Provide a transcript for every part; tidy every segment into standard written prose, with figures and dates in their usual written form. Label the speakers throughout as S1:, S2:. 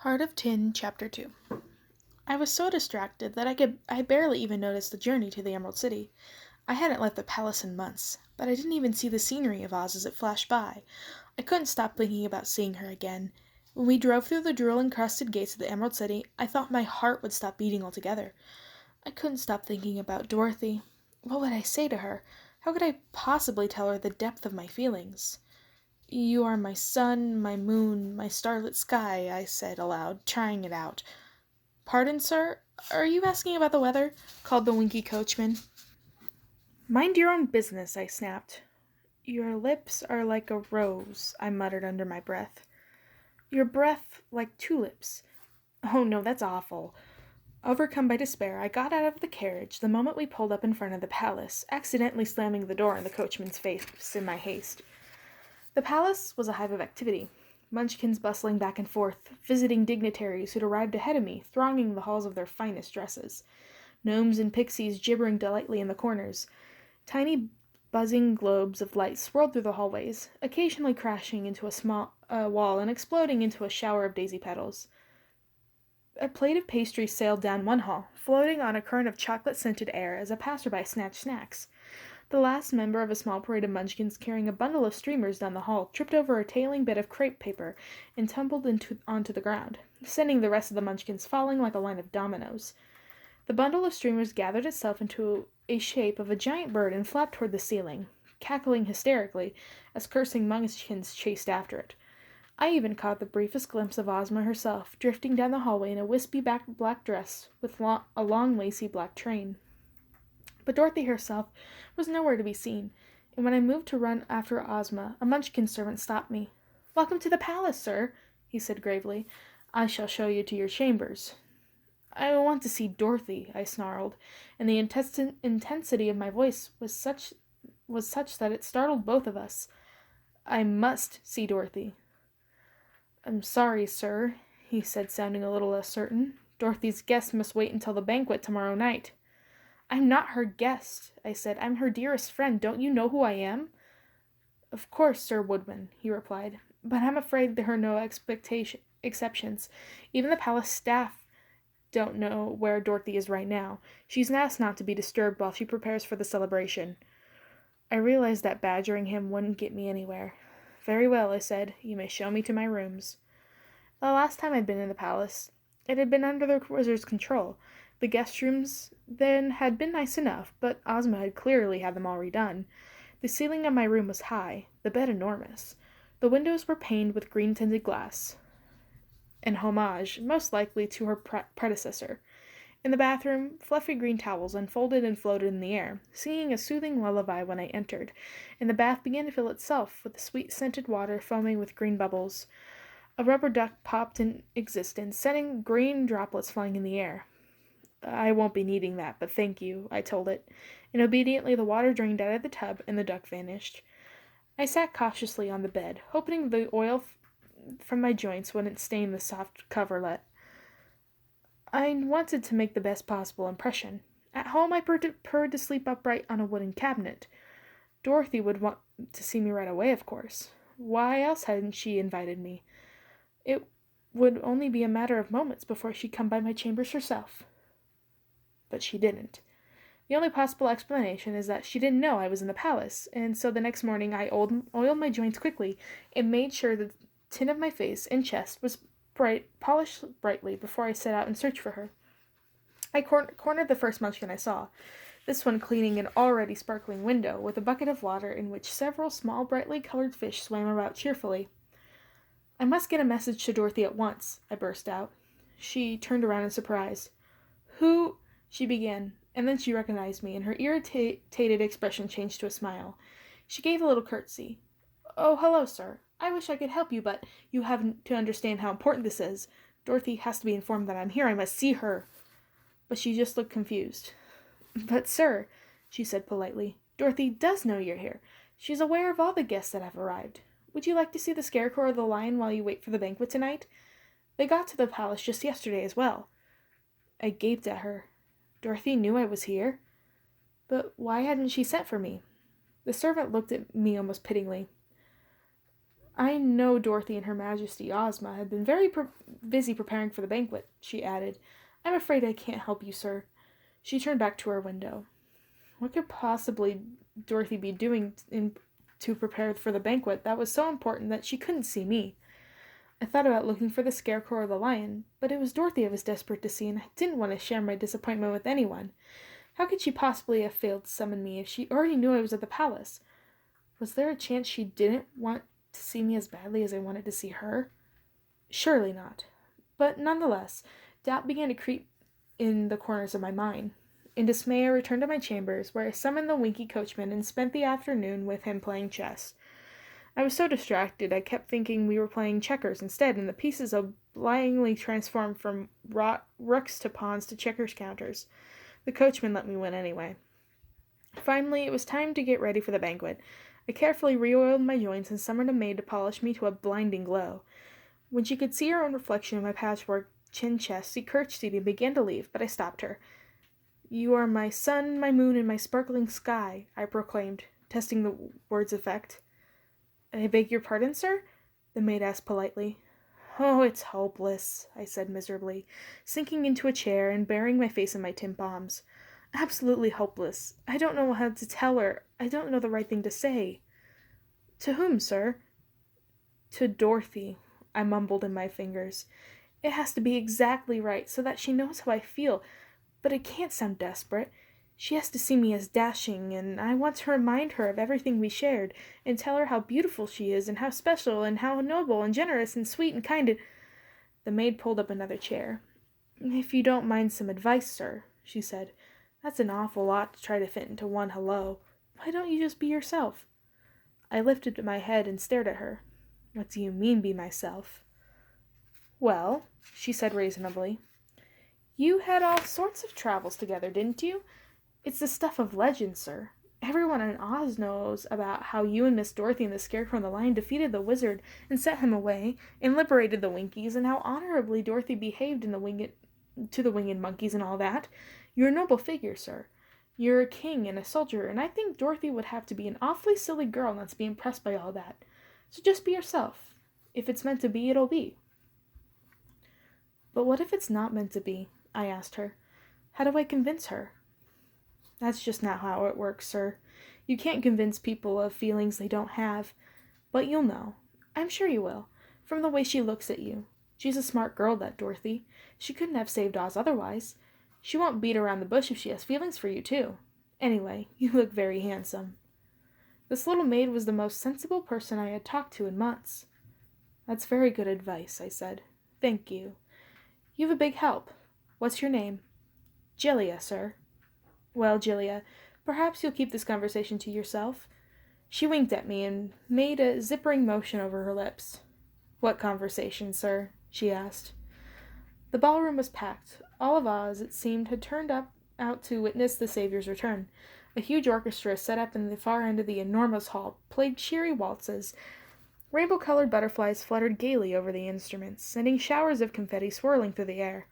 S1: Heart of Tin, Chapter 2. I was so distracted that I barely even noticed the journey to the Emerald City. I hadn't left the palace in months, but I didn't even see the scenery of Oz as it flashed by. I couldn't stop thinking about seeing her again. When we drove through the jewel-encrusted gates of the Emerald City, I thought my heart would stop beating altogether. I couldn't stop thinking about Dorothy. What would I say to her? How could I possibly tell her the depth of my feelings? "You are my sun, my moon, my starlit sky," I said aloud, trying it out. "Pardon, sir? Are you asking about the weather?" called the Winky coachman. "Mind your own business," I snapped. "Your lips are like a rose," I muttered under my breath. "Your breath like tulips." Oh no, that's awful. Overcome by despair, I got out of the carriage the moment we pulled up in front of the palace, accidentally slamming the door in the coachman's face in my haste. The palace was a hive of activity. Munchkins bustling back and forth, visiting dignitaries who'd arrived ahead of me, thronging the halls of their finest dresses. Gnomes and pixies gibbering delightfully in the corners. Tiny buzzing globes of light swirled through the hallways, occasionally crashing into a small wall and exploding into a shower of daisy petals. A plate of pastry sailed down one hall, floating on a current of chocolate-scented air as a passerby snatched snacks. The last member of a small parade of munchkins carrying a bundle of streamers down the hall tripped over a tailing bit of crepe paper and tumbled onto the ground, sending the rest of the munchkins falling like a line of dominoes. The bundle of streamers gathered itself into a shape of a giant bird and flapped toward the ceiling, cackling hysterically as cursing munchkins chased after it. I even caught the briefest glimpse of Ozma herself, drifting down the hallway in a wispy black dress with a long lacy black train. But Dorothy herself was nowhere to be seen, and when I moved to run after Ozma, a Munchkin servant stopped me. "Welcome to the palace, sir," he said gravely. "I shall show you to your chambers." "I want to see Dorothy," I snarled, and the intensity of my voice was such that it startled both of us. "I must see Dorothy." "I'm sorry, sir," he said, sounding a little less certain. "Dorothy's guests must wait until the banquet tomorrow night." "I'm not her guest," I said. "I'm her dearest friend. Don't you know who I am?" "Of course, Sir Woodman," he replied. "But I'm afraid there are no exceptions. Even the palace staff don't know where Dorothy is right now. She's asked not to be disturbed while she prepares for the celebration." I realized that badgering him wouldn't get me anywhere. "Very well," I said. "You may show me to my rooms." The last time I'd been in the palace, it had been under the wizard's control. The guest rooms then had been nice enough, but Ozma had clearly had them all redone. The ceiling of my room was high, the bed enormous. The windows were paned with green-tinted glass, an homage, most likely, to her predecessor. In the bathroom, fluffy green towels unfolded and floated in the air, singing a soothing lullaby when I entered, and the bath began to fill itself with the sweet scented water foaming with green bubbles. A rubber duck popped in existence, sending green droplets flying in the air. "I won't be needing that, but thank you," I told it, and obediently the water drained out of the tub and the duck vanished. I sat cautiously on the bed, hoping the oil from my joints wouldn't stain the soft coverlet. I wanted to make the best possible impression. At home I purred to sleep upright on a wooden cabinet. Dorothy would want to see me right away, of course. Why else hadn't she invited me? It would only be a matter of moments before she'd come by my chambers herself. But she didn't. The only possible explanation is that she didn't know I was in the palace, and so the next morning I oiled my joints quickly and made sure the tin of my face and chest was polished brightly before I set out in search for her. I cornered the first munchkin I saw, this one cleaning an already sparkling window with a bucket of water in which several small brightly colored fish swam about cheerfully. "I must get a message to Dorothy at once," I burst out. She turned around in surprise. "Who—" she began, and then she recognized me, and her irritated expression changed to a smile. She gave a little curtsy. "Oh, hello, sir. I wish I could help you, but you have to understand how important this is. Dorothy has to be informed that I'm here. I must see her." But she just looked confused. "But, sir," she said politely, "Dorothy does know you're here. She's aware of all the guests that have arrived. Would you like to see the Scarecrow or the Lion while you wait for the banquet tonight? They got to the palace just yesterday as well." I gaped at her. Dorothy knew I was here? But why hadn't she sent for me? The servant looked at me almost pityingly. I know Dorothy and Her Majesty Ozma have been very busy preparing for the banquet, she added. I'm afraid I can't help you, sir. She turned back to her window. What could possibly Dorothy be doing to prepare for the banquet that was so important that she couldn't see me? I thought about looking for the Scarecrow or the Lion, but it was Dorothy I was desperate to see, and I didn't want to share my disappointment with anyone. How could she possibly have failed to summon me if she already knew I was at the palace? Was there a chance she didn't want to see me as badly as I wanted to see her? Surely not. But nonetheless, doubt began to creep in the corners of my mind. In dismay, I returned to my chambers, where I summoned the Winky coachman and spent the afternoon with him playing chess. I was so distracted I kept thinking we were playing checkers instead, and the pieces blindly transformed from rooks to pawns to checkers counters. The coachman let me win anyway. Finally, it was time to get ready for the banquet. I carefully re-oiled my joints and summoned a maid to polish me to a blinding glow. When she could see her own reflection in my patchwork chin chest, she curtsied and began to leave, but I stopped her. You are my sun, my moon, and my sparkling sky, I proclaimed, testing the word's effect. I beg your pardon, sir? The maid asked politely. Oh, it's hopeless, I said miserably, sinking into a chair and burying my face in my tin palms. Absolutely hopeless. I don't know how to tell her. I don't know the right thing to say. To whom, sir? To Dorothy, I mumbled in my fingers. It has to be exactly right, so that she knows how I feel, but it can't sound desperate. She has to see me as dashing, and I want to remind her of everything we shared, and tell her how beautiful she is, and how special, and how noble, and generous, and sweet, and kind, and... The maid pulled up another chair. If you don't mind some advice, sir, she said. That's an awful lot to try to fit into one hello. Why don't you just be yourself? I lifted my head and stared at her. What do you mean, be myself? Well, she said reasonably, you had all sorts of travels together, didn't you? It's the stuff of legend, sir. Everyone in Oz knows about how you and Miss Dorothy and the Scarecrow and the Lion defeated the wizard and set him away and liberated the Winkies, and how honorably Dorothy behaved to the winged monkeys and all that. You're a noble figure, sir. You're a king and a soldier, and I think Dorothy would have to be an awfully silly girl not to be impressed by all that. So just be yourself. If it's meant to be, it'll be. But what if it's not meant to be? I asked her. How do I convince her? That's just not how it works, sir. You can't convince people of feelings they don't have. But you'll know. I'm sure you will, from the way she looks at you. She's a smart girl, that Dorothy. She couldn't have saved Oz otherwise. She won't beat around the bush if she has feelings for you, too. Anyway, you look very handsome. This little maid was the most sensible person I had talked to in months. That's very good advice, I said. Thank you. You've a big help. What's your name? Jellia, sir. Well, Jellia, perhaps you'll keep this conversation to yourself. She winked at me and made a zippering motion over her lips. What conversation, sir? She asked. The ballroom was packed. All of Oz, it seemed, had turned out to witness the Savior's return. A huge orchestra set up in the far end of the enormous hall played cheery waltzes. Rainbow-colored butterflies fluttered gaily over the instruments, sending showers of confetti swirling through the air.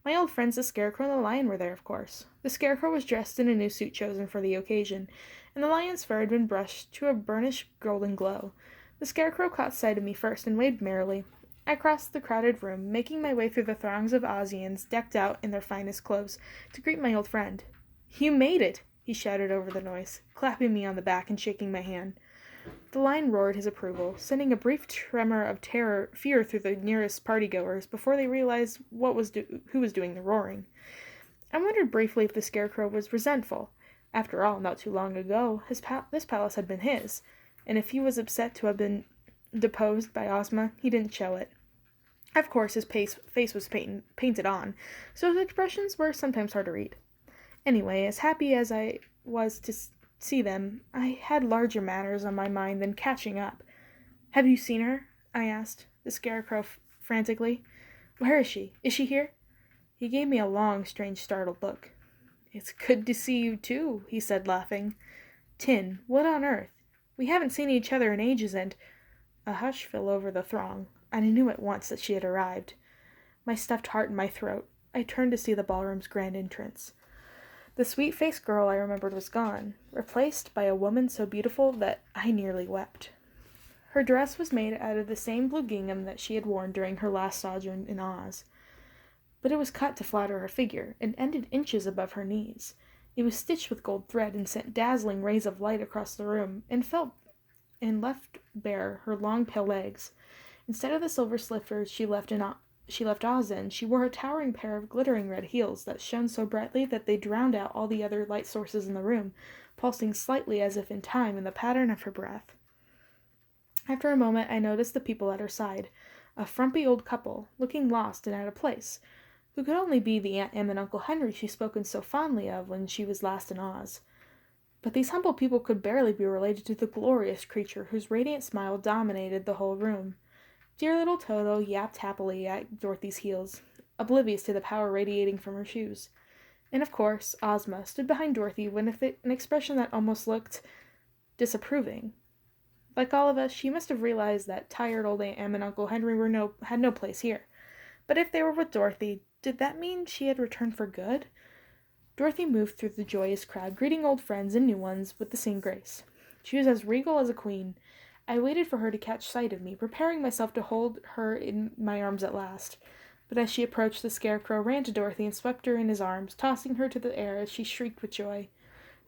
S1: My old friends the Scarecrow and the Lion were there, of course. The Scarecrow was dressed in a new suit chosen for the occasion, and the Lion's fur had been brushed to a burnished golden glow. The Scarecrow caught sight of me first and waved merrily. I crossed the crowded room, making my way through the throngs of Ozians decked out in their finest clothes, to greet my old friend. You made it! He shouted over the noise, clapping me on the back and shaking my hand. The Lion roared his approval, sending a brief tremor of fear through the nearest partygoers before they realized who was doing the roaring. I wondered briefly if the Scarecrow was resentful. After all, not too long ago, this palace had been his, and if he was upset to have been deposed by Ozma, he didn't show it. Of course, his face was painted on, so his expressions were sometimes hard to read. Anyway, as happy as I was to see them, I had larger matters on my mind than catching up. Have you seen her? I asked, the Scarecrow frantically. Where is she? Is she here? He gave me a long, strange, startled look. It's good to see you, too, he said, laughing. Tin, what on earth? We haven't seen each other in ages, and... A hush fell over the throng, and I knew at once that she had arrived. My stuffed heart in my throat, I turned to see the ballroom's grand entrance. The sweet-faced girl I remembered was gone, replaced by a woman so beautiful that I nearly wept. Her dress was made out of the same blue gingham that she had worn during her last sojourn in Oz, but it was cut to flatter her figure, and ended inches above her knees. It was stitched with gold thread, and sent dazzling rays of light across the room, and left bare her long pale legs. Instead of the silver slippers she left Oz in, she wore a towering pair of glittering red heels that shone so brightly that they drowned out all the other light sources in the room, pulsing slightly as if in time in the pattern of her breath. After a moment I noticed the people at her side, a frumpy old couple, looking lost and out of place, who could only be the Aunt Em and Uncle Henry she'd spoken so fondly of when she was last in Oz. But these humble people could barely be related to the glorious creature whose radiant smile dominated the whole room. Dear little Toto yapped happily at Dorothy's heels, oblivious to the power radiating from her shoes. And of course, Ozma stood behind Dorothy with an expression that almost looked disapproving. Like all of us, she must have realized that tired old Aunt Em and Uncle Henry had no place here. But if they were with Dorothy, did that mean she had returned for good? Dorothy moved through the joyous crowd, greeting old friends and new ones with the same grace. She was as regal as a queen. I waited for her to catch sight of me, preparing myself to hold her in my arms at last. But as she approached, the Scarecrow ran to Dorothy and swept her in his arms, tossing her to the air as she shrieked with joy.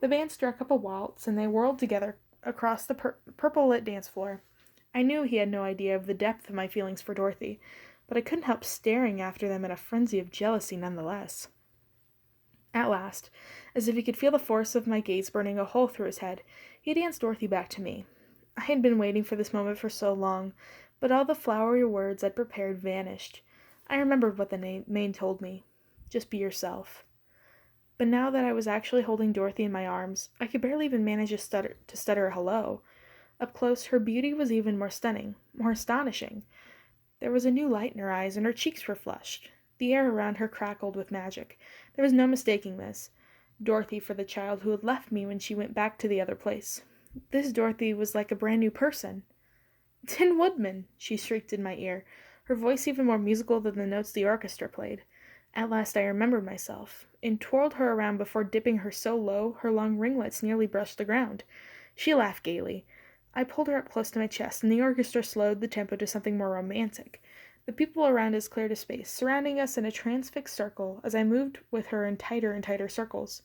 S1: The band struck up a waltz, and they whirled together across the purple-lit dance floor. I knew he had no idea of the depth of my feelings for Dorothy, but I couldn't help staring after them in a frenzy of jealousy nonetheless. At last, as if he could feel the force of my gaze burning a hole through his head, he danced Dorothy back to me. I had been waiting for this moment for so long, but all the flowery words I'd prepared vanished. I remembered what the maid told me. Just be yourself. But now that I was actually holding Dorothy in my arms, I could barely even manage to stutter a hello. Up close, her beauty was even more stunning, more astonishing. There was a new light in her eyes, and her cheeks were flushed. The air around her crackled with magic. There was no mistaking this. Dorothy for the child who had left me when she went back to the other place. This Dorothy was like a brand new person. "Tin Woodman!" she shrieked in my ear, her voice even more musical than the notes the orchestra played. At last I remembered myself, and twirled her around before dipping her so low her long ringlets nearly brushed the ground. She laughed gaily. I pulled her up close to my chest, and the orchestra slowed the tempo to something more romantic. The people around us cleared a space, surrounding us in a transfixed circle as I moved with her in tighter and tighter circles.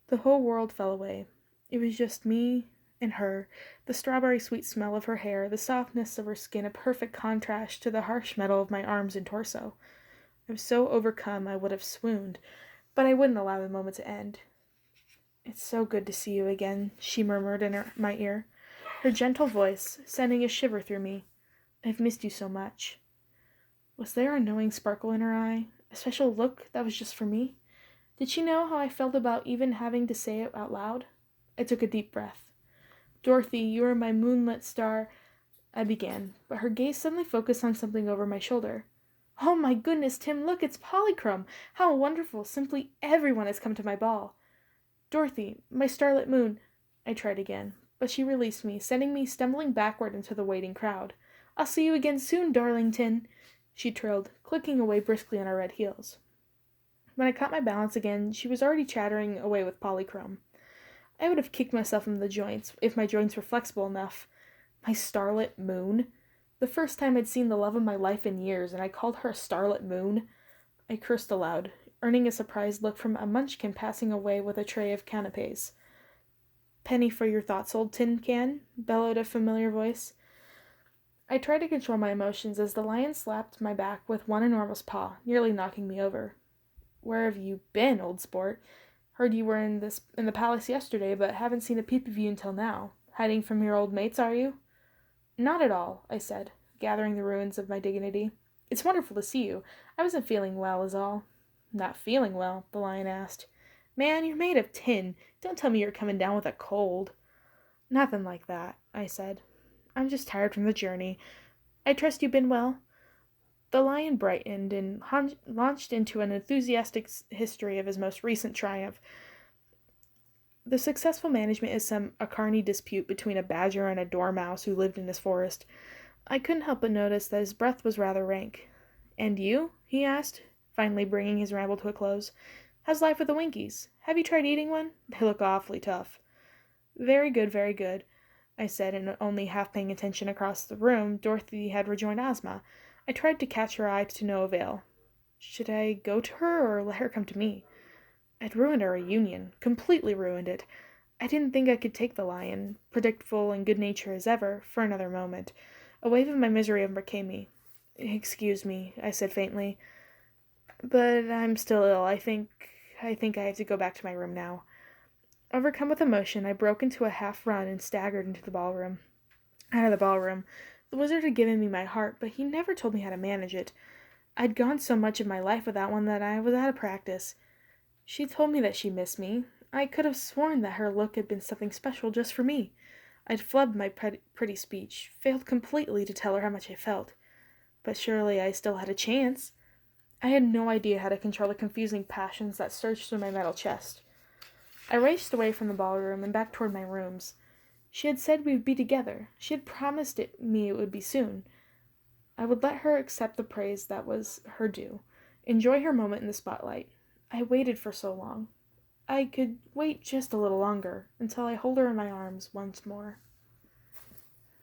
S1: The whole world fell away. It was just me and her, the strawberry sweet smell of her hair, the softness of her skin, a perfect contrast to the harsh metal of my arms and torso. I was so overcome I would have swooned, but I wouldn't allow the moment to end. "It's so good to see you again," she murmured in my ear, her gentle voice sending a shiver through me. "I've missed you so much." Was there a knowing sparkle in her eye, a special look that was just for me? Did she know how I felt about even having to say it out loud? I took a deep breath. "Dorothy, you are my moonlit star," I began, but her gaze suddenly focused on something over my shoulder. "Oh my goodness, Tim, look, it's Polychrome! How wonderful! Simply everyone has come to my ball." "Dorothy, my starlit moon," I tried again, but she released me, sending me stumbling backward into the waiting crowd. "I'll see you again soon, Darlington," she trilled, clicking away briskly on her red heels. When I caught my balance again, she was already chattering away with Polychrome. I would have kicked myself in the joints, if my joints were flexible enough. My starlit moon? The first time I'd seen the love of my life in years, and I called her a starlit moon? I cursed aloud, earning a surprised look from a munchkin passing away with a tray of canapes. "Penny for your thoughts, old tin can," bellowed a familiar voice. I tried to control my emotions as the lion slapped my back with one enormous paw, nearly knocking me over. "Where have you been, old sport? Heard you were in the palace yesterday, but haven't seen a peep of you until now. Hiding from your old mates, are you?" "Not at all," I said, gathering the ruins of my dignity. "It's wonderful to see you. I wasn't feeling well, is all." "Not feeling well?" the lion asked. "Man, you're made of tin. Don't tell me you're coming down with a cold." "Nothing like that," I said. "I'm just tired from the journey. I trust you've been well?" The lion brightened and launched into an enthusiastic history of his most recent triumph. The successful management of some Acarni dispute between a badger and a dormouse who lived in his forest. I couldn't help but notice that his breath was rather rank. "And you?" he asked, finally bringing his ramble to a close. "How's life with the Winkies? Have you tried eating one? They look awfully tough." Very good, very good. I said, and only half paying attention across the room, Dorothy had rejoined Ozma. I tried to catch her eye to no avail. Should I go to her or let her come to me? I'd ruined our reunion, completely ruined it. I didn't think I could take the lion, predictable and good-natured as ever, for another moment. A wave of my misery overcame me. "Excuse me," I said faintly, "but I'm still ill. I think I have to go back to my room now." Overcome with emotion, I broke into a half run and staggered into the ballroom. Out of the ballroom. The wizard had given me my heart, but he never told me how to manage it. I'd gone so much of my life without one that I was out of practice. She told me that she missed me. I could have sworn that her look had been something special just for me. I'd flubbed my pretty speech, failed completely to tell her how much I felt. But surely I still had a chance. I had no idea how to control the confusing passions that surged through my metal chest. I raced away from the ballroom and back toward my rooms. She had said we would be together. She had promised me it would be soon. I would let her accept the praise that was her due, enjoy her moment in the spotlight. I waited for so long. I could wait just a little longer, until I hold her in my arms once more.